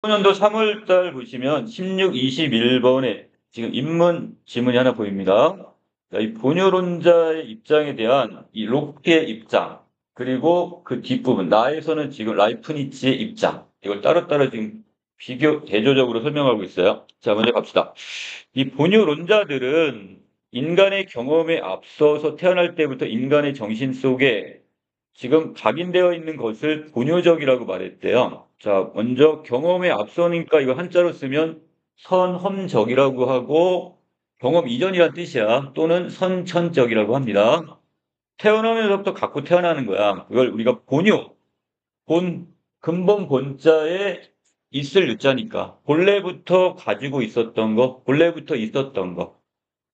2019년도 3월달 보시면 16, 21번에 지금 인문 지문이 하나 보입니다. 자, 이 본유론자의 입장에 대한 이 록의 입장, 그리고 그 뒷부분, 나에서는 지금 라이프니츠의 입장, 이걸 따로따로 지금 비교, 대조적으로 설명하고 있어요. 자, 먼저 갑시다. 이 본유론자들은 인간의 경험에 앞서서 태어날 때부터 인간의 정신 속에 지금 각인되어 있는 것을 본효적이라고 말했대요. 자, 먼저 경험에 앞서니까 이거 한자로 쓰면 선험적이라고 하고 경험 이전이란 뜻이야. 또는 선천적이라고 합니다. 태어나면서부터 갖고 태어나는 거야. 그걸 우리가 본효, 근본 본자에 있을 유자니까 본래부터 가지고 있었던 거, 본래부터 있었던 거.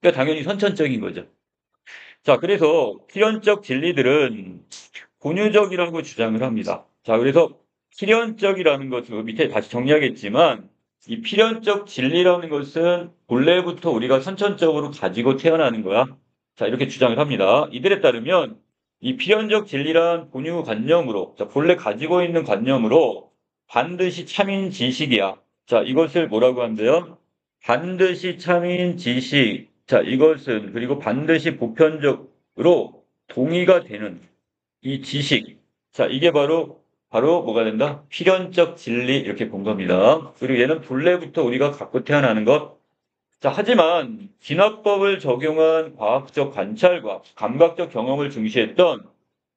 그러니까 당연히 선천적인 거죠. 자, 그래서 필연적 진리들은 본유적이라고 주장을 합니다. 자, 그래서 필연적이라는 것을 밑에 다시 정리하겠지만 이 필연적 진리라는 것은 본래부터 우리가 선천적으로 가지고 태어나는 거야. 자, 이렇게 주장을 합니다. 이들에 따르면 이 필연적 진리란 본유 관념으로, 자, 본래 가지고 있는 관념으로 반드시 참인 지식이야. 자, 이것을 뭐라고 한대요? 반드시 참인 지식. 자, 이것은 그리고 반드시 보편적으로 동의가 되는 이 지식. 자, 이게 바로 뭐가 된다? 필연적 진리 이렇게 본 겁니다. 그리고 얘는 본래부터 우리가 갖고 태어나는 것. 자, 하지만 진화법을 적용한 과학적 관찰과 감각적 경험을 중시했던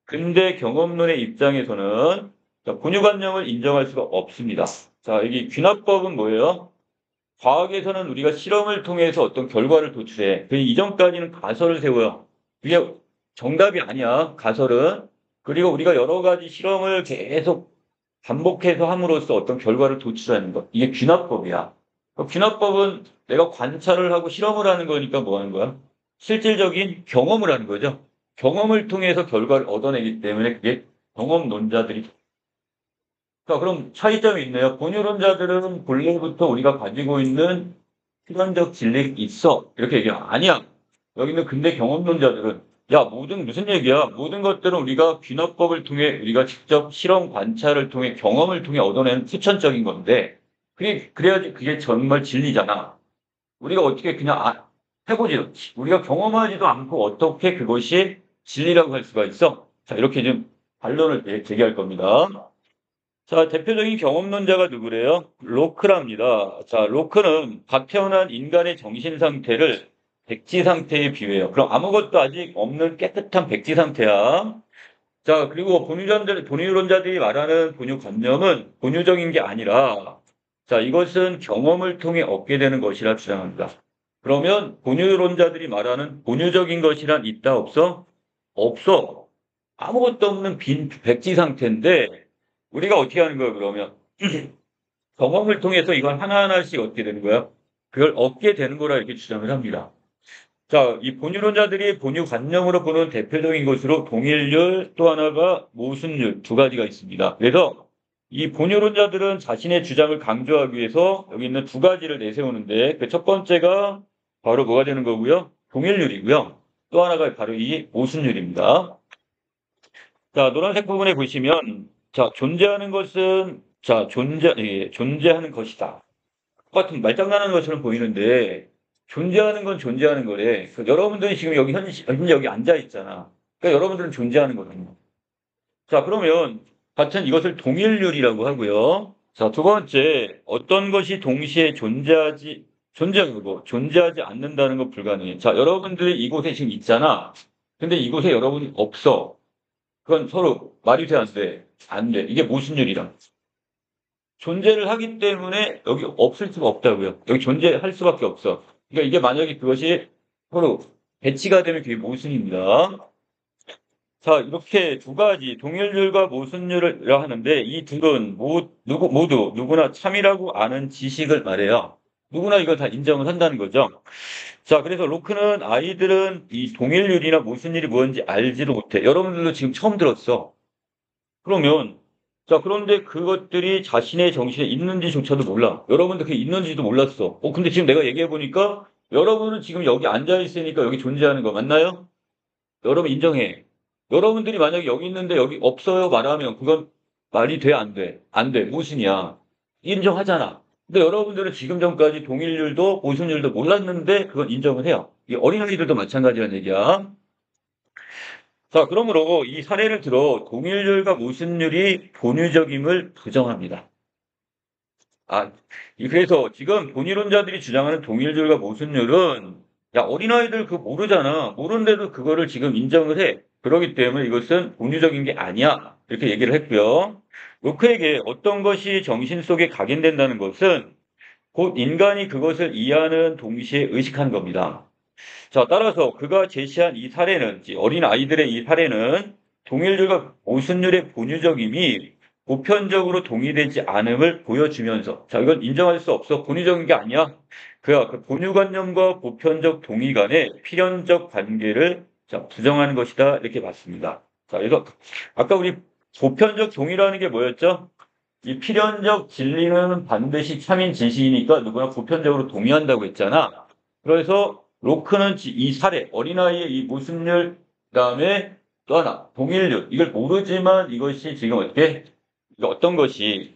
근대 경험론의 입장에서는 자, 본유관념을 인정할 수가 없습니다. 자, 여기 귀납법은 뭐예요? 과학에서는 우리가 실험을 통해서 어떤 결과를 도출해. 그 이전까지는 가설을 세워요. 그게 정답이 아니야, 가설은. 그리고 우리가 여러 가지 실험을 계속 반복해서 함으로써 어떤 결과를 도출하는 것. 이게 귀납법이야. 귀납법은 내가 관찰을 하고 실험을 하는 거니까 뭐 하는 거야? 실질적인 경험을 하는 거죠. 경험을 통해서 결과를 얻어내기 때문에 그게 경험론자들이 자, 그럼 차이점이 있네요. 본유론자들은 본래부터 우리가 가지고 있는 필연적 진리가 있어. 이렇게 얘기하면 아니야. 여기 있는 근대 경험론자들은 야, 무슨 얘기야? 모든 것들은 우리가 귀납법을 통해 우리가 직접 실험 관찰을 통해 경험을 통해 얻어내는 후천적인 건데 그래야지 그게 정말 진리잖아. 우리가 어떻게 그냥 해보지도 우리가 경험하지도 않고 어떻게 그것이 진리라고 할 수가 있어? 자, 이렇게 좀 반론을 제기할 겁니다. 자, 대표적인 경험론자가 누구래요? 로크랍니다. 자, 로크는 갓 태어난 인간의 정신 상태를 백지 상태에 비유해요. 그럼 아무것도 아직 없는 깨끗한 백지 상태야. 자, 그리고 본유론자들이 말하는 본유관념은 본유적인 게 아니라, 자, 이것은 경험을 통해 얻게 되는 것이라 주장합니다. 그러면 본유론자들이 말하는 본유적인 것이란 있다, 없어? 없어. 아무것도 없는 빈 백지 상태인데, 우리가 어떻게 하는 거예요, 그러면? 경험을 통해서 이걸 하나하나씩 어떻게 되는 거야? 그걸 얻게 되는 거라 이렇게 주장을 합니다. 자, 이 본유론자들이 본유관념으로 보는 대표적인 것으로 동일률 또 하나가 모순율 두 가지가 있습니다. 그래서 이 본유론자들은 자신의 주장을 강조하기 위해서 여기 있는 두 가지를 내세우는데 그 첫 번째가 바로 뭐가 되는 거고요? 동일률이고요. 또 하나가 바로 이 모순율입니다. 자, 노란색 부분에 보시면 자, 존재하는 것은 자, 존재하는 것이다. 똑같은 말장난하는 것처럼 보이는데 존재하는 건 존재하는 거래. 여러분들이 지금 여기 현재 여기 앉아 있잖아. 그러니까 여러분들은 존재하는 거거든요. 자, 그러면 같은 이것을 동일률이라고 하고요. 자, 두 번째, 어떤 것이 동시에 존재하고 존재하지 않는다는 건 불가능해. 자, 여러분들이 이곳에 지금 있잖아. 근데 이곳에 여러분이 없어. 그건 서로 말이 돼, 안 돼? 안 돼. 이게 모순율이라. 존재를 하기 때문에 여기 없을 수가 없다고요. 여기 존재할 수밖에 없어. 그러니까 이게 만약에 그것이 서로 배치가 되면 그게 모순입니다. 자, 이렇게 두 가지 동일률과 모순율을 하는데 이 둘은 모두 누구나 참이라고 아는 지식을 말해요. 누구나 이걸 다 인정을 한다는 거죠. 자, 그래서 로크는 아이들은 이 동일률이나 모순율이 뭔지 알지도 못해. 여러분들도 지금 처음 들었어. 그러면 자, 그런데 그것들이 자신의 정신에 있는지조차도 몰라. 여러분도 그게 있는지도 몰랐어. 근데 지금 내가 얘기해 보니까 여러분은 지금 여기 앉아 있으니까 여기 존재하는 거 맞나요? 여러분 인정해. 여러분들이 만약에 여기 있는데 여기 없어요 말하면 그건 말이 돼, 안 돼? 안 돼. 무슨이야. 인정하잖아. 근데 여러분들은 지금 전까지 동일률도 모순율도 몰랐는데 그건 인정을 해요. 이 어린아이들도 마찬가지란 얘기야. 자, 그러므로 이 사례를 들어 동일률과 모순율이 본유적임을 부정합니다. 아, 그래서 지금 본이론자들이 주장하는 동일률과 모순율은 야, 어린아이들 그거 모르잖아. 모르는데도 그거를 지금 인정을 해. 그렇기 때문에 이것은 본유적인 게 아니야. 이렇게 얘기를 했고요. 로크에게 어떤 것이 정신 속에 각인된다는 것은 곧 인간이 그것을 이해하는 동시에 의식하는 겁니다. 자, 따라서 그가 제시한 이 사례는, 어린 아이들의 이 사례는 동일률과 모순율의 본유적임이 보편적으로 동의되지 않음을 보여주면서, 자, 이건 인정할 수 없어. 본유적인 게 아니야. 그 본유관념과 보편적 동의 간의 필연적 관계를 자, 부정하는 것이다. 이렇게 봤습니다. 자, 그래서 아까 우리 보편적 동의라는 게 뭐였죠? 이 필연적 진리는 반드시 참인 진실이니까 누구나 보편적으로 동의한다고 했잖아. 그래서 로크는 이 사례, 어린아이의 이 모순율, 그다음에 또 하나, 동일률, 이걸 모르지만 이것이 지금 어떤 것이,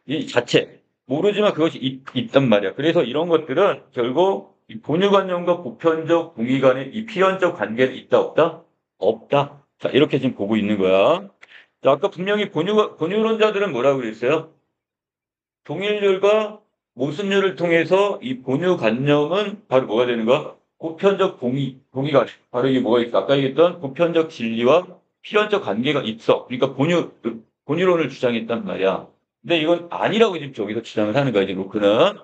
이 자체, 모르지만 그것이 있단 말이야. 그래서 이런 것들은 결국 이 본유관념과 보편적 동의 간의 이 필연적 관계는 있다, 없다? 없다. 자, 이렇게 지금 보고 있는 거야. 자, 아까 분명히 본유론자들은 뭐라고 그랬어요? 동일률과 모순율을 통해서 이 본유관념은 바로 뭐가 되는 거야? 보편적 동의가, 바로 이게 뭐가 있어? 아까 얘기했던 보편적 진리와 필연적 관계가 있어. 그러니까 본유론을 주장했단 말이야. 근데 이건 아니라고 지금 저기서 주장을 하는 거야, 이제 로크는.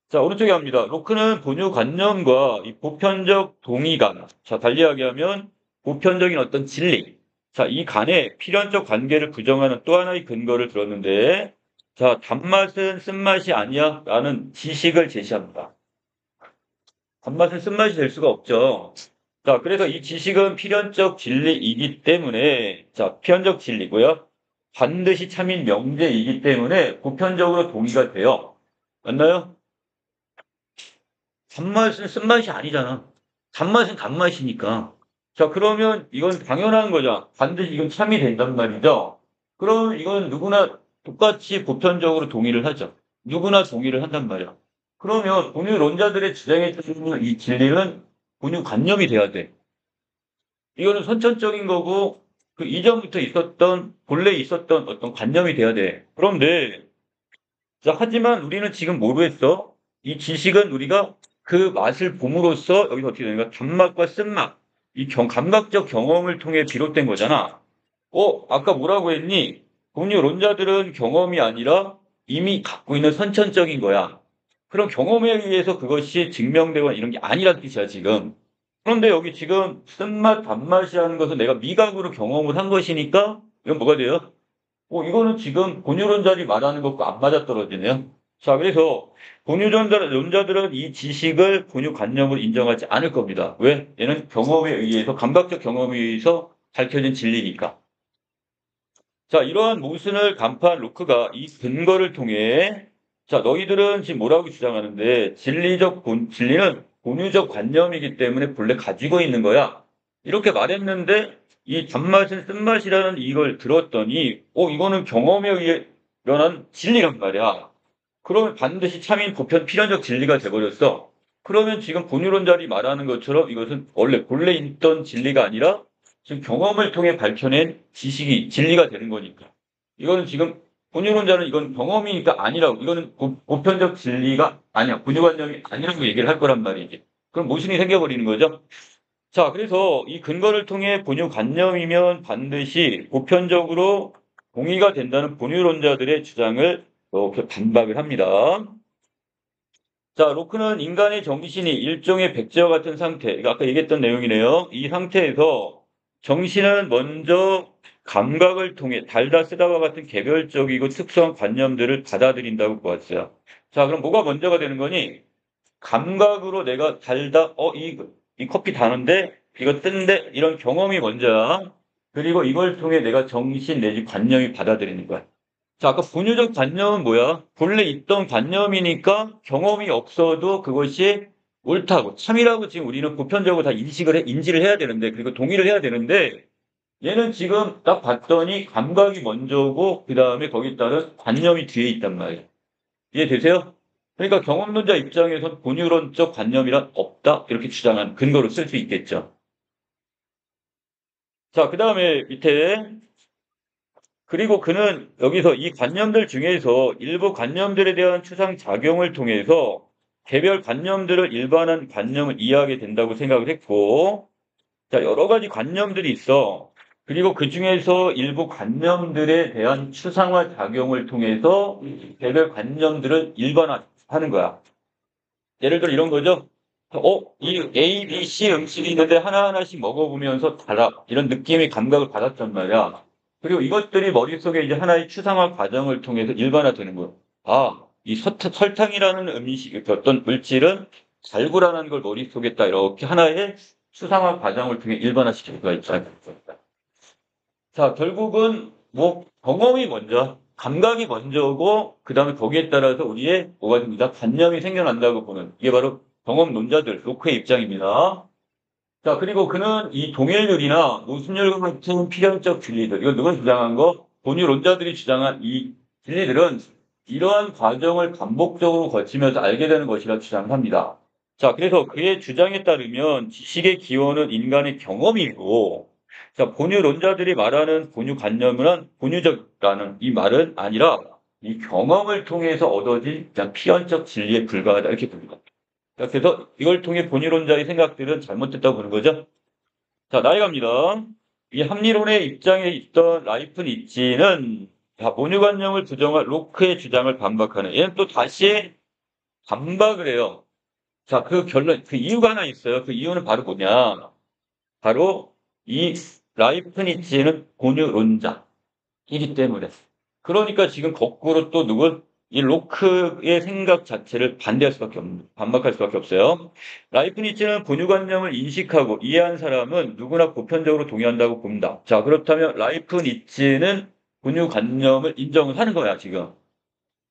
자, 오른쪽에 합니다. 로크는 본유관념과 이 보편적 동의관, 자, 달리 이야기하면 보편적인 어떤 진리, 자, 이 간의 필연적 관계를 부정하는 또 하나의 근거를 들었는데, 자, 단맛은 쓴맛이 아니야 라는 지식을 제시합니다. 단맛은 쓴맛이 될 수가 없죠. 자, 그래서 이 지식은 필연적 진리이기 때문에, 자, 필연적 진리고요. 반드시 참인 명제이기 때문에 보편적으로 동의가 돼요. 맞나요? 단맛은 쓴맛이 아니잖아. 단맛은 단맛이니까. 자, 그러면 이건 당연한 거죠. 반드시 이건 참이 된단 말이죠. 그럼 이건 누구나 똑같이 보편적으로 동의를 하죠. 누구나 동의를 한단 말이야. 그러면 본유론자들의 주장에 따르는 이 진리는 본유관념이 돼야 돼. 이거는 선천적인 거고 그 이전부터 있었던 본래 있었던 어떤 관념이 돼야 돼. 그런데 자, 하지만 우리는 지금 뭐로 했어? 이 지식은 우리가 그 맛을 봄으로써 여기서 어떻게 되는가? 단맛과 쓴맛, 이 감각적 경험을 통해 비롯된 거잖아. 아까 뭐라고 했니? 본유론자들은 경험이 아니라 이미 갖고 있는 선천적인 거야. 그런 경험에 의해서 그것이 증명되거나 이런 게 아니란 뜻이야, 지금. 그런데 여기 지금 쓴맛, 단맛이라는 것은 내가 미각으로 경험을 한 것이니까 이건 뭐가 돼요? 이거는 지금 본유론자들이 말하는 것과 안 맞아떨어지네요. 자, 그래서 본유론자들은 이 지식을 본유관념으로 인정하지 않을 겁니다. 왜? 얘는 경험에 의해서, 감각적 경험에 의해서 밝혀진 진리니까. 자, 이러한 모순을 간파한 로크가 이 근거를 통해, 자, 너희들은 지금 뭐라고 주장하는데, 진리는 본유적 관념이기 때문에 본래 가지고 있는 거야. 이렇게 말했는데, 이 단맛은 쓴맛이라는 이걸 들었더니, 이거는 경험에 의해 일어난 진리란 말이야. 그러면 반드시 참인 보편 필연적 진리가 돼버렸어. 그러면 지금 본유론자들이 말하는 것처럼 이것은 원래 본래 있던 진리가 아니라 지금 경험을 통해 밝혀낸 지식이 진리가 되는 거니까. 이거는 지금 본유론자는 이건 경험이니까 아니라고. 이거는 보편적 진리가 아니야. 본유관념이 아니라고 얘기를 할 거란 말이지. 그럼 모순이 생겨버리는 거죠. 자, 그래서 이 근거를 통해 본유관념이면 반드시 보편적으로 동의가 된다는 본유론자들의 주장을 이렇게 반박을 합니다. 자, 로크는 인간의 정신이 일종의 백제와 같은 상태, 이거 아까 얘기했던 내용이네요. 이 상태에서 정신은 먼저 감각을 통해 달다 쓰다와 같은 개별적이고 특수한 관념들을 받아들인다고 보았어요. 자, 그럼 뭐가 먼저가 되는 거니? 감각으로 내가 달다, 이 커피 다는데, 이거 뜬데, 이런 경험이 먼저야. 그리고 이걸 통해 내가 정신 내지 관념이 받아들이는 거야. 자, 아까 본유적 관념은 뭐야? 본래 있던 관념이니까 경험이 없어도 그것이 옳다고, 참이라고 지금 우리는 보편적으로 다 인지를 해야 되는데, 그리고 동의를 해야 되는데, 얘는 지금 딱 봤더니 감각이 먼저고 그 다음에 거기에 따른 관념이 뒤에 있단 말이에요. 이해되세요? 그러니까 경험론자 입장에서 본유론적 관념이란 없다 이렇게 주장한 근거로 쓸 수 있겠죠. 자, 그 다음에 밑에 그리고 그는 여기서 이 관념들 중에서 일부 관념들에 대한 추상 작용을 통해서 개별 관념들을 일반한 관념을 이해하게 된다고 생각을 했고, 자, 여러 가지 관념들이 있어. 그리고 그 중에서 일부 관념들에 대한 추상화 작용을 통해서 개별 관념들을 일반화하는 거야. 예를 들어 이런 거죠. 이 A, B, C 음식이 있는데 하나하나씩 먹어보면서 달아. 이런 느낌의 감각을 받았단 말이야. 그리고 이것들이 머릿속에 이제 하나의 추상화 과정을 통해서 일반화되는 거야. 아, 이 설탕이라는 음식, 어떤 물질은 달고라는 걸 머릿속에 딱 이렇게 하나의 추상화 과정을 통해 일반화시킬 수가 있다. 자, 결국은 뭐 경험이 먼저, 감각이 먼저고 그 다음에 거기에 따라서 우리의 뭐가 됩니다. 관념이 생겨난다고 보는 이게 바로 경험론자들, 로크의 입장입니다. 자, 그리고 그는 이 동일률이나 모순율과 같은 필연적 진리들, 이거 누가 주장한 거? 본유론자들이 주장한 이 진리들은 이러한 과정을 반복적으로 거치면서 알게 되는 것이라 주장합니다. 자, 그래서 그의 주장에 따르면 지식의 기원은 인간의 경험이고, 자, 본유론자들이 말하는 본유관념은 본유적이라는 이 말은 아니라 이 경험을 통해서 얻어진 그냥 필연적 진리에 불과하다 이렇게 봅니다. 자, 그래서 이걸 통해 본유론자의 생각들은 잘못됐다고 보는 거죠. 자, 나아갑니다. 이 합리론의 입장에 있던 라이프 니츠는 본유관념을 부정할 로크의 주장을 반박하는 얘는 또 다시 반박을 해요. 자, 그 결론, 그 이유가 하나 있어요. 그 이유는 바로 뭐냐? 바로 이 라이프니츠는 본유론자이기 때문에. 그러니까 지금 거꾸로 또 이 로크의 생각 자체를 반대할 수밖에 없는, 반박할 수밖에 없어요. 라이프니츠는 본유관념을 인식하고 이해한 사람은 누구나 보편적으로 동의한다고 봅니다. 자, 그렇다면 라이프니츠는 본유관념을 인정을 하는 거야, 지금.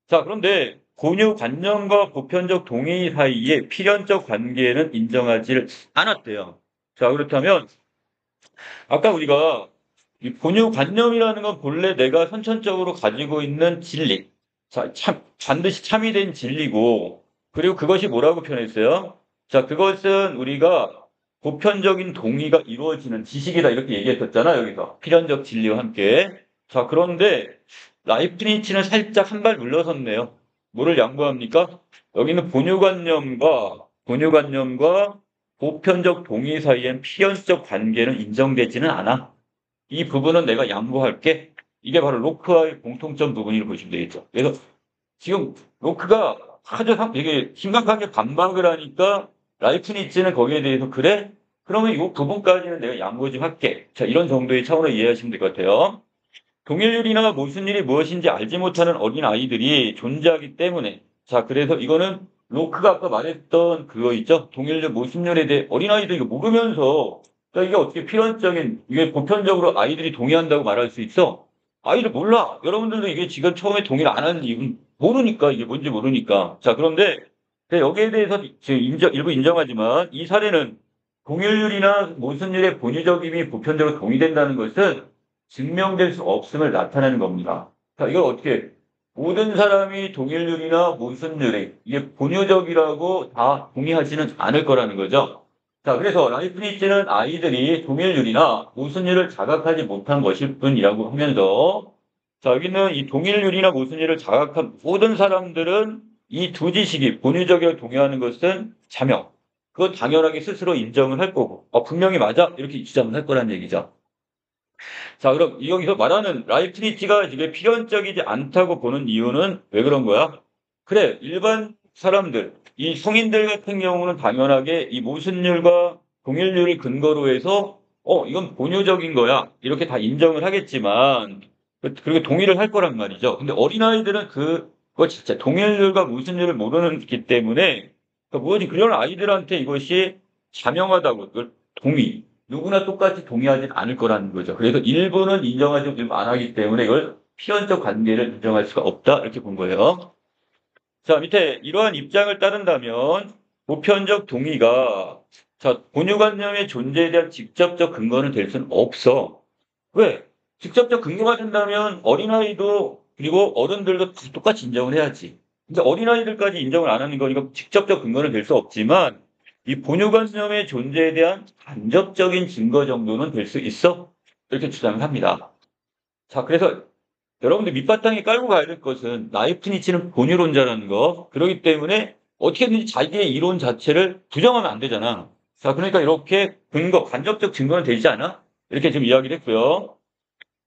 자, 그런데 본유관념과 보편적 동의 사이에 필연적 관계는 인정하지 않았대요. 자, 그렇다면 아까 우리가 이 본유관념이라는 건 본래 내가 선천적으로 가지고 있는 진리. 자, 반드시 참이된 진리고, 그리고 그것이 뭐라고 표현했어요? 자, 그것은 우리가 보편적인 동의가 이루어지는 지식이다. 이렇게 얘기했었잖아, 여기서. 필연적 진리와 함께. 자, 그런데 라이프니츠는 살짝 한 발 물러섰네요. 뭐를 양보합니까? 여기는 본유관념과 보편적 동의 사이엔 필연적 관계는 인정되지는 않아. 이 부분은 내가 양보할게. 이게 바로 로크와의 공통점 부분이라고 보시면 되겠죠. 그래서 지금 로크가 아주 되게 심각하게 반박을 하니까 라이프니츠는 거기에 대해서 그래? 그러면 이 부분까지는 내가 양보 좀 할게. 자, 이런 정도의 차원으로 이해하시면 될 것 같아요. 동일률이나 모순율이 무엇인지 알지 못하는 어린 아이들이 존재하기 때문에 자, 그래서 이거는 로크가 아까 말했던 그거 있죠? 동일률, 모순율에 대해 어린아이도 이거 모르면서 자, 이게 어떻게 필연적인 이게 보편적으로 아이들이 동의한다고 말할 수 있어? 아이들 몰라. 여러분들도 이게 지금 처음에 동의를 안 하는 이유는 모르니까 이게 뭔지 모르니까. 자, 그런데 여기에 대해서 지금 일부 인정하지만 이 사례는 동일률이나 모순율의 본의적임이 보편적으로 동의된다는 것은 증명될 수 없음을 나타내는 겁니다. 자, 이걸 어떻게 모든 사람이 동일률이나 모순율이 이게 본효적이라고 다 동의하지는 않을 거라는 거죠. 자, 그래서 라이프니츠는 아이들이 동일률이나 모순율을 자각하지 못한 것일 뿐이라고 하면서 자, 여기는 이 동일률이나 모순율을 자각한 모든 사람들은 이 두 지식이 본유적이라고 동의하는 것은 자명. 그건 당연하게 스스로 인정을 할 거고, 분명히 맞아. 이렇게 주장을 할 거란 얘기죠. 자, 그럼 여기서 말하는 라이프니츠가 이게 필연적이지 않다고 보는 이유는 왜 그런 거야? 그래, 일반 사람들, 이 성인들 같은 경우는 당연하게 이 모순율과 동일률을 근거로 해서, 이건 본효적인 거야. 이렇게 다 인정을 하겠지만, 그리고 동의를 할 거란 말이죠. 근데 어린아이들은 그거 진짜 동일률과 모순율을 모르기 때문에, 그러니까 무엇이 그런 아이들한테 이것이 자명하다고, 그걸 동의. 누구나 똑같이 동의하지 않을 거라는 거죠. 그래서 일부는 인정하지 일부 안 하기 때문에 이걸 필연적 관계를 인정할 수가 없다. 이렇게 본 거예요. 자, 밑에 이러한 입장을 따른다면 보편적 동의가 자, 본유관념의 존재에 대한 직접적 근거는 될 수는 없어. 왜? 직접적 근거가 된다면 어린아이도 그리고 어른들도 다 똑같이 인정을 해야지. 근데 어린아이들까지 인정을 안 하는 거니까 직접적 근거는 될 수 없지만 이 본유관념의 존재에 대한 간접적인 증거 정도는 될 수 있어. 이렇게 주장을 합니다. 자, 그래서 여러분들 밑바탕에 깔고 가야 될 것은 라이프니츠는 본유론자라는 거. 그렇기 때문에 어떻게든지 자기의 이론 자체를 부정하면 안 되잖아. 자, 그러니까 이렇게 근거, 간접적 증거는 되지 않아? 이렇게 지금 이야기를 했고요.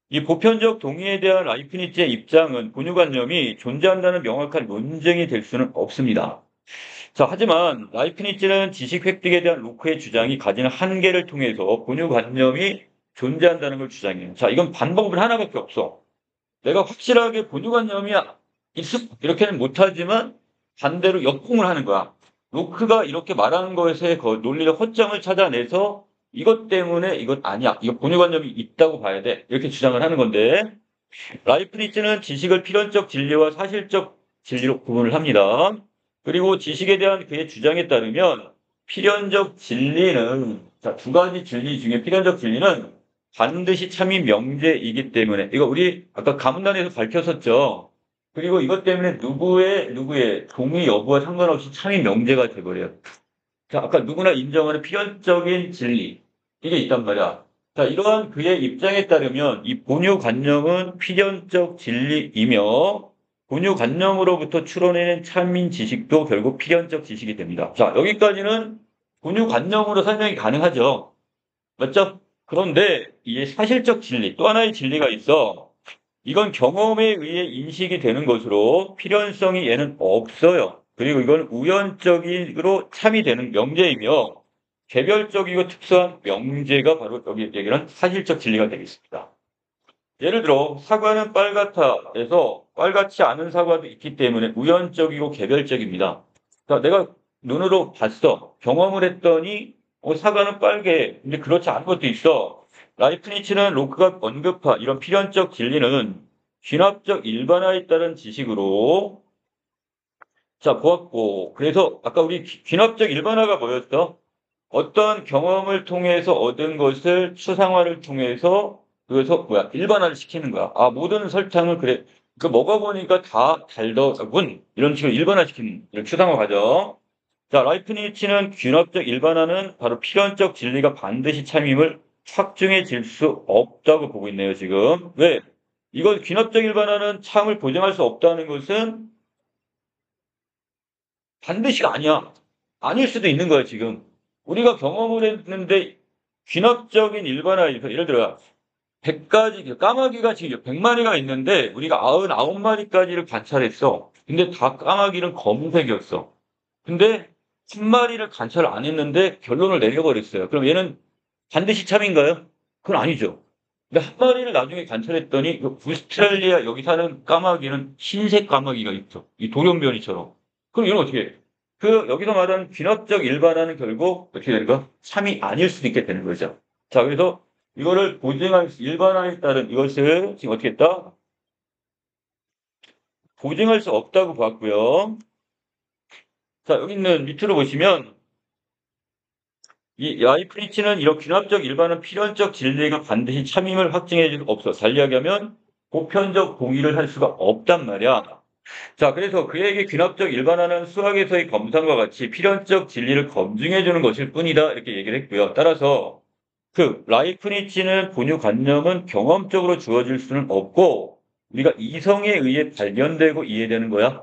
이 보편적 동의에 대한 라이프니츠의 입장은 본유관념이 존재한다는 명확한 논증이 될 수는 없습니다. 자, 하지만 라이프니츠는 지식 획득에 대한 로크의 주장이 가지는 한계를 통해서 본유관념이 존재한다는 걸 주장해요. 자, 이건 반복을 하나밖에 없어. 내가 확실하게 본유관념이 있어 이렇게는 못하지만 반대로 역공을 하는 거야. 로크가 이렇게 말하는 것의 논리의 허점을 찾아내서 이것 때문에 이건 아니야. 이거 본유관념이 있다고 봐야 돼. 이렇게 주장을 하는 건데 라이프니츠는 지식을 필연적 진리와 사실적 진리로 구분을 합니다. 그리고 지식에 대한 그의 주장에 따르면 필연적 진리는 자, 두 가지 진리 중에 필연적 진리는 반드시 참인 명제이기 때문에 이거 우리 아까 가문단에서 밝혔었죠. 그리고 이것 때문에 누구의 동의 여부와 상관없이 참인 명제가 돼버려요. 자, 아까 누구나 인정하는 필연적인 진리 이게 있단 말이야. 자, 이러한 그의 입장에 따르면 이 본유관념은 필연적 진리이며 본유관념으로부터 추론해낸 참인 지식도 결국 필연적 지식이 됩니다. 자, 여기까지는 본유관념으로 설명이 가능하죠. 맞죠? 그런데 이게 사실적 진리, 또 하나의 진리가 있어. 이건 경험에 의해 인식이 되는 것으로 필연성이 얘는 없어요. 그리고 이건 우연적으로 참이 되는 명제이며 개별적이고 특수한 명제가 바로 여기 얘기는 사실적 진리가 되겠습니다. 예를 들어 사과는 빨갛다에서 빨갛지 않은 사과도 있기 때문에 우연적이고 개별적입니다. 그러니까 내가 눈으로 봤어. 경험을 했더니 사과는 빨개. 근데 그렇지 않은 것도 있어. 라이프니츠는 로크가 언급한 이런 필연적 진리는 귀납적 일반화에 따른 지식으로 자 보았고 그래서 아까 우리 귀납적 일반화가 뭐였어? 어떤 경험을 통해서 얻은 것을 추상화를 통해서 그래서 일반화를 시키는 거야. 아 모든 설탕을 그래 그 먹어보니까 다 달더군 이런 식으로 일반화시키는 이런 추상화 과정. 자 라이프니츠는 균합적 일반화는 바로 필연적 진리가 반드시 참임을 확증해질 수 없다고 보고 있네요 지금. 왜? 이건 균합적 일반화는 참을 보증할 수 없다는 것은 반드시가 아니야. 아닐 수도 있는 거야 지금. 우리가 경험을 했는데 귀납적인 일반화에서 예를 들어 100가지 까마귀가 지금 100마리가 있는데 우리가 99마리까지를 관찰했어. 근데 다 까마귀는 검은색이었어. 근데 10마리를 관찰 안 했는데 결론을 내려버렸어요. 그럼 얘는 반드시 참인가요? 그건 아니죠. 근데 한 마리를 나중에 관찰했더니 그 오스트랄리아 여기 사는 까마귀는 흰색 까마귀가 있죠. 이 돌연변이처럼. 그럼 이건 어떻게 해? 그 여기서 말하는 귀납적 일반화는 결국 어떻게 되는 거? 참이 아닐 수도 있게 되는 거죠. 자, 그래서 이거를 보증할 일반화에 따른 이것을 지금 어떻게 했다? 보증할 수 없다고 봤고요. 자, 여기 있는 밑으로 보시면 이 라이프니츠는 이런 귀납적 일반은 필연적 진리가 반드시 참임을 확증해 줄 수 없어. 달리 하면 보편적 동의를 할 수가 없단 말이야. 자, 그래서 그에게 귀납적 일반화는 수학에서의 검산과 같이 필연적 진리를 검증해 주는 것일 뿐이다. 이렇게 얘기를 했고요. 따라서 그 라이프니츠는 본유관념은 경험적으로 주어질 수는 없고 우리가 이성에 의해 발견되고 이해되는 거야.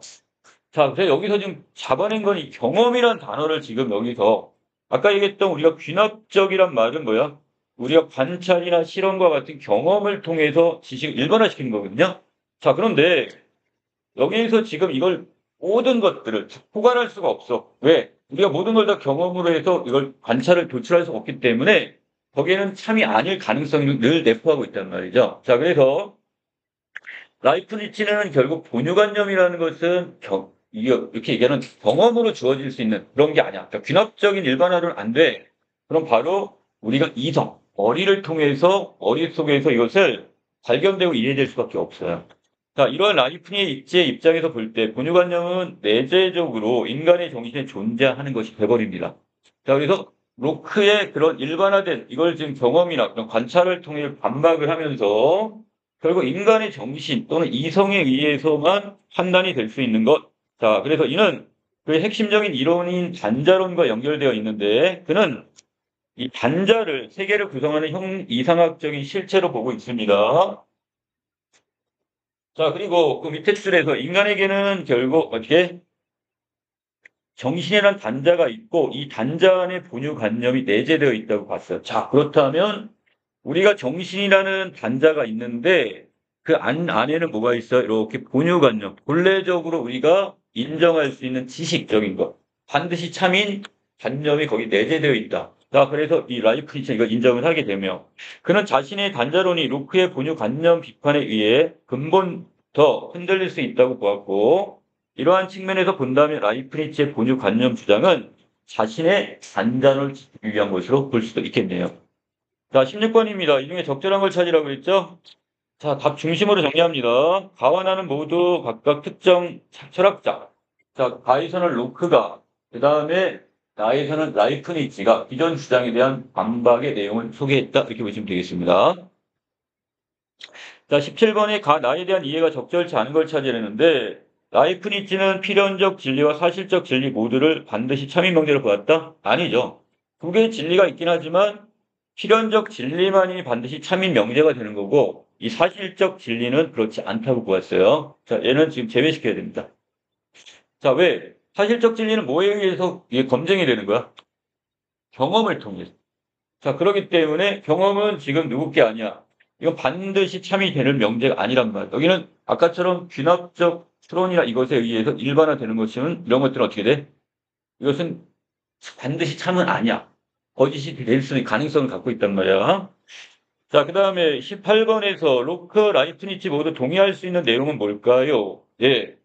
자, 그래서 여기서 지금 잡아낸 건 이 경험이란 단어를 지금 여기서 아까 얘기했던 우리가 귀납적이란 말은 뭐야? 우리가 관찰이나 실험과 같은 경험을 통해서 지식을 일반화시키는 거거든요. 자, 그런데 여기에서 지금 이걸 모든 것들을 포괄할 수가 없어. 왜? 우리가 모든 걸 다 경험으로 해서 이걸 관찰을 도출할 수 없기 때문에 거기에는 참이 아닐 가능성을 늘 내포하고 있단 말이죠. 자, 그래서 라이프니츠는 결국 본유관념이라는 것은 이게 이렇게 얘기하는 경험으로 주어질 수 있는 그런 게 아니야. 그러니까 귀납적인 일반화는 안 돼. 그럼 바로 우리가 이성, 어리를 통해서 어리 속에서 이것을 발견되고 이해될 수밖에 없어요. 자, 이러한 라이프니츠의 입장에서 볼 때 본유관념은 내재적으로 인간의 정신에 존재하는 것이 돼버립니다. 자, 그래서 로크의 그런 일반화된 이걸 지금 경험이나 그런 관찰을 통해 반박을 하면서 결국 인간의 정신 또는 이성에 의해서만 판단이 될 수 있는 것. 자, 그래서 이는 그의 핵심적인 이론인 단자론과 연결되어 있는데 그는 이 단자를 세계를 구성하는 이상학적인 실체로 보고 있습니다. 자, 그리고 그 밑에 줄에서 인간에게는 결국 어떻게 정신이란 단자가 있고 이 단자 안에 본유관념이 내재되어 있다고 봤어요. 자, 그렇다면 우리가 정신이라는 단자가 있는데 그 안에는 뭐가 있어요? 이렇게 본유관념. 본래적으로 우리가 인정할 수 있는 지식적인 것. 반드시 참인 관념이 거기 내재되어 있다. 자, 그래서 이 라이프니츠 이걸 인정을 하게 되며 그는 자신의 단자론이 로크의 본유관념 비판에 의해 근본부터 흔들릴 수 있다고 보았고 이러한 측면에서 본다면 라이프니츠의 본유관념 주장은 자신의 단자론을 지키기 위한 것으로 볼 수도 있겠네요. 자, 16번입니다. 이 중에 적절한 걸 찾으라고 했죠? 자, 답 중심으로 정리합니다. 가와 나는 모두 각각 특정 철학자. 자, 가에서는 로크가, 그 다음에 나에서는 라이프니츠가 기존 주장에 대한 반박의 내용을 소개했다. 이렇게 보시면 되겠습니다. 자, 17번에 나에 대한 이해가 적절치 않은 걸 찾으려는데, 라이프니츠는 필연적 진리와 사실적 진리 모두를 반드시 참인명제로 보았다? 아니죠. 두 개의 진리가 있긴 하지만, 필연적 진리만이 반드시 참인 명제가 되는 거고 이 사실적 진리는 그렇지 않다고 보았어요. 자, 얘는 지금 제외시켜야 됩니다. 자, 왜? 사실적 진리는 뭐에 의해서 이게 검증이 되는 거야? 경험을 통해서. 자, 그렇기 때문에 경험은 지금 누구 게 아니야. 이건 반드시 참이 되는 명제가 아니란 말이야. 여기는 아까처럼 귀납적 추론이나 이것에 의해서 일반화되는 것이면 이런 것들은 어떻게 돼? 이것은 반드시 참은 아니야. 거짓이 될 수 있는 가능성을 갖고 있단 말이야. 자, 그 다음에 18번에서 로크, 라이프니츠 모두 동의할 수 있는 내용은 뭘까요? 예.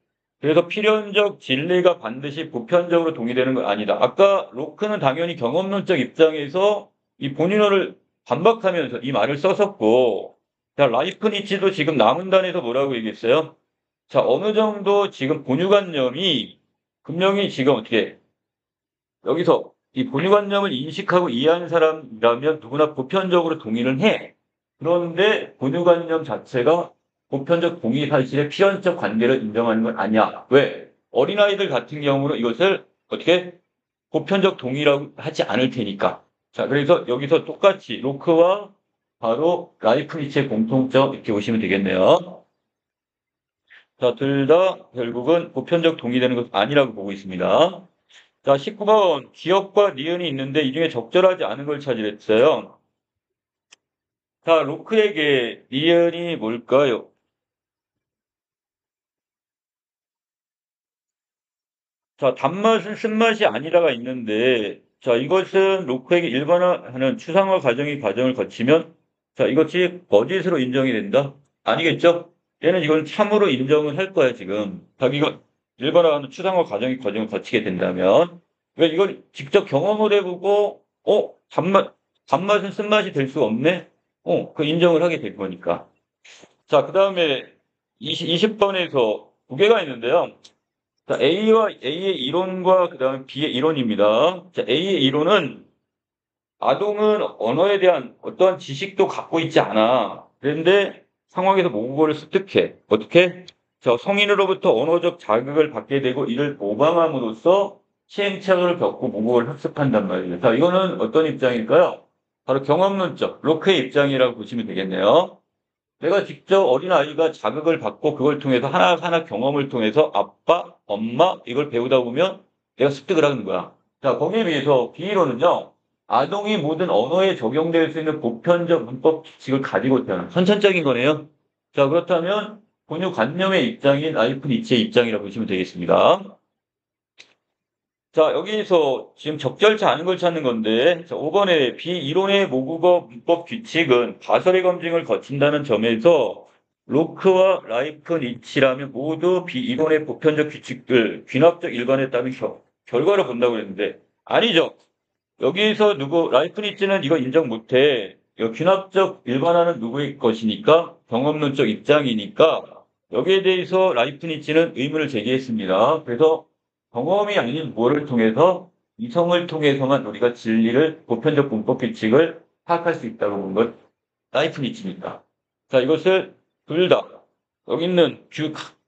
그래서 필연적 진리가 반드시 보편적으로 동의되는 건 아니다. 아까 로크는 당연히 경험론적 입장에서 이 본인어를 반박하면서 이 말을 썼었고, 자, 라이프니츠도 지금 남은단에서 뭐라고 얘기했어요? 자, 어느 정도 지금 본유관념이 분명히 지금 어떻게 여기서 이 본유관념을 인식하고 이해하는 사람이라면 누구나 보편적으로 동의를 해. 그런데 본유관념 자체가 보편적 동의 사실의 필연적 관계를 인정하는 건 아니야. 왜? 어린아이들 같은 경우는 이것을 어떻게 보편적 동의라고 하지 않을 테니까. 자, 그래서 여기서 똑같이 로크와 바로 라이프니츠의 공통점 이렇게 보시면 되겠네요. 자, 둘 다 결국은 보편적 동의되는 것은 아니라고 보고 있습니다. 자, 19번 기억과 니은이 있는데 이 중에 적절하지 않은 걸 찾으랬어요. 자, 로크에게 니은이 뭘까요? 자, 단맛은 쓴맛이 아니라가 있는데 자, 이것은 로크에게 일반화하는 추상화 과정을 거치면 자, 이것이 거짓으로 인정이 된다? 아니겠죠? 얘는 이건 참으로 인정을 할 거야, 지금. 자기가 일반화하는 추상화 과정을 거치게 된다면 왜 이걸 직접 경험을 해보고 단맛은 쓴맛이 될 수 없네? 그 인정을 하게 될 거니까. 자, 그 다음에 20번에서 두 개가 있는데요. 자, A의 이론과 그 다음에 B의 이론입니다. 자, A의 이론은 아동은 언어에 대한 어떠한 지식도 갖고 있지 않아. 그런데 상황에서 모국어를 습득해. 어떻게? 자, 성인으로부터 언어적 자극을 받게 되고 이를 모방함으로써 시행착오를 겪고 모국어를 학습한단 말이에요. 자, 이거는 어떤 입장일까요? 바로 경험론적, 로크의 입장이라고 보시면 되겠네요. 내가 직접 어린아이가 자극을 받고 그걸 통해서 하나하나 경험을 통해서 아빠, 엄마 이걸 배우다 보면 내가 습득을 하는 거야. 자, 거기에 비해서 B로는요. 아동이 모든 언어에 적용될 수 있는 보편적 문법 규칙을 가지고 태어난 선천적인 거네요. 자, 그렇다면 본유관념의 입장인 라이프니츠의 입장이라고 보시면 되겠습니다. 자, 여기서 지금 적절치 않은 걸 찾는 건데, 자, 5번에 비이론의 모국어 문법 규칙은 가설의 검증을 거친다는 점에서 로크와 라이프니치라면 모두 비이론의 보편적 규칙들, 귀납적 일관에 따른 결과를 본다고 했는데, 아니죠. 여기서 라이프니치는 이거 인정 못해. 이거 귀납적 일관화는 누구의 것이니까, 경험론적 입장이니까, 여기에 대해서 라이프니치는 의문을 제기했습니다. 그래서 경험이 아닌 뭐를 통해서 이성을 통해서만 우리가 진리를, 보편적 문법 규칙을 파악할 수 있다고 본 것, 라이프니츠입니다. 자, 이것을 둘 다, 여기 있는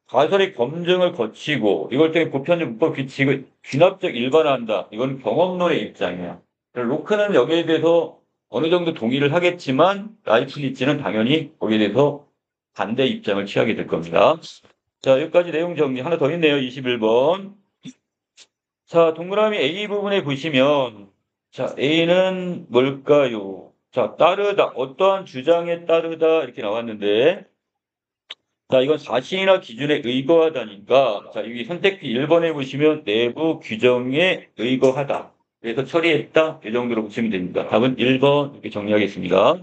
가설의 검증을 거치고, 이걸 통해 보편적 문법 규칙을 귀납적 일반화한다. 이건 경험론의 입장이에요. 로크는 여기에 대해서 어느 정도 동의를 하겠지만, 라이프니츠는 당연히 거기에 대해서 반대 입장을 취하게 될 겁니다. 자, 여기까지 내용 정리. 하나 더 있네요. 21번. 자, 동그라미 A 부분에 보시면, 자, A는 뭘까요? 자, 따르다. 어떠한 주장에 따르다. 이렇게 나왔는데, 자, 이건 사실이나 기준에 의거하다니까, 자, 여기 선택지 1번에 보시면 내부 규정에 의거하다. 그래서 처리했다. 이 정도로 보시면 됩니다. 답은 1번 이렇게 정리하겠습니다.